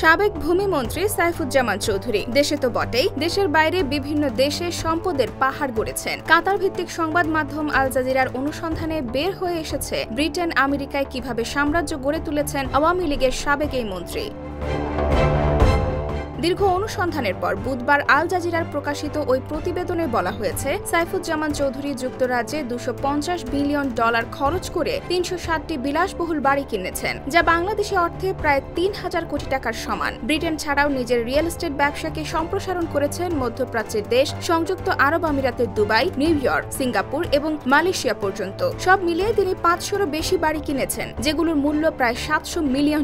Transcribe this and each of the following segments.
সাবেক ভূমিমন্ত্রী সাইফুজ্জামান চৌধুরী দেশে তো বটেই, দেশের বাইরে বিভিন্ন দেশে সম্পদের পাহাড় গড়েছেন। কাতার ভিত্তিক সংবাদ মাধ্যম আল জাজিরার অনুসন্ধানে বের হয়ে এসেছে ব্রিটেন আমেরিকায় কিভাবে সাম্রাজ্য গড়ে তুলেছেন আওয়ামী লীগের সাবেক এই মন্ত্রী। দীর্ঘ অনুসন্ধানের পর বুধবার আল জাজিরার প্রকাশিত ওই প্রতিবেদনে বলা হয়েছে, সাইফুজ্জামান চৌধুরী যুক্তরাজ্যে $250 বিলিয়ন খরচ করে ৩৬০টি বিলাসবহুল বাড়ি কিনেছেন, যা বাংলাদেশি অর্থে প্রায় ৩,০০০ কোটি টাকার সমান। ব্রিটেন ছাড়াও নিজের রিয়েল এস্টেট ব্যবসাকে সম্প্রসারণ করেছেন মধ্যপ্রাচ্যের দেশ সংযুক্ত আরব আমিরাতের দুবাই, নিউ ইয়র্ক, সিঙ্গাপুর এবং মালয়েশিয়া পর্যন্ত। সব মিলিয়ে তিনি ৫০০রও বেশি বাড়ি কিনেছেন, যেগুলোর মূল্য প্রায় $৭০০ মিলিয়ন।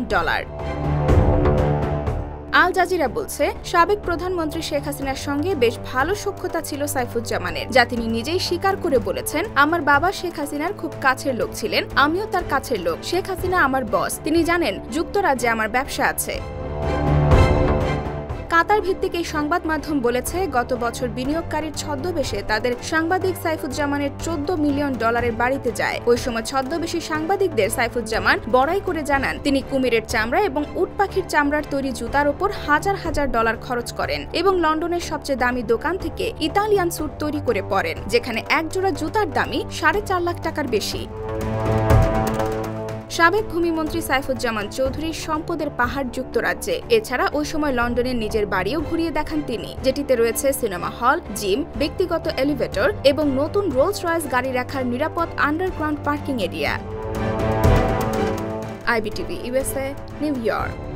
আল জাজিরা বলছে, সাবেক প্রধানমন্ত্রী শেখ হাসিনার সঙ্গে বেশ ভালো সখ্যতা ছিল সাইফুজ্জামানের, যা তিনি নিজেই স্বীকার করে বলেছেন। আমার বাবা শেখ হাসিনার খুব কাছের লোক ছিলেন, আমিও তার কাছের লোক। শেখ হাসিনা আমার বস, তিনি জানেন যুক্তরাজ্যে আমার ব্যবসা আছে। কাতার ভিত্তিক এই সংবাদ মাধ্যম বলেছে, গত বছর বিনিয়োগকারীর ছদ্মবেশে তাদের সাংবাদিক সাইফুজ্জামানের $14 মিলিয়ন বাড়িতে যায়। ওই সময় ছদ্মবেশী সাংবাদিকদের সাইফুজ্জামান বড়াই করে জানান, তিনি কুমিরের চামড়া এবং উট পাখির চামড়ার তৈরি জুতার ওপর হাজার হাজার ডলার খরচ করেন এবং লন্ডনের সবচেয়ে দামি দোকান থেকে ইতালিয়ান স্যুট তৈরি করে পরেন, যেখানে এক জোড়া জুতার দামই $4.5 লাখ টাকার বেশি। সাবেক ভূমিমন্ত্রী সাইফুজ্জামান চৌধুরীর সম্পদের পাহাড় যুক্তরাজ্যে। এছাড়া ওই সময় লন্ডনের নিজের বাড়িও ঘুরিয়ে দেখান তিনি, যেটিতে রয়েছে সিনেমা হল, জিম, ব্যক্তিগত এলিভেটর এবং নতুন রোলস রয়েস গাড়ি রাখার নিরাপদ underground parking area. IBTV USA, new York.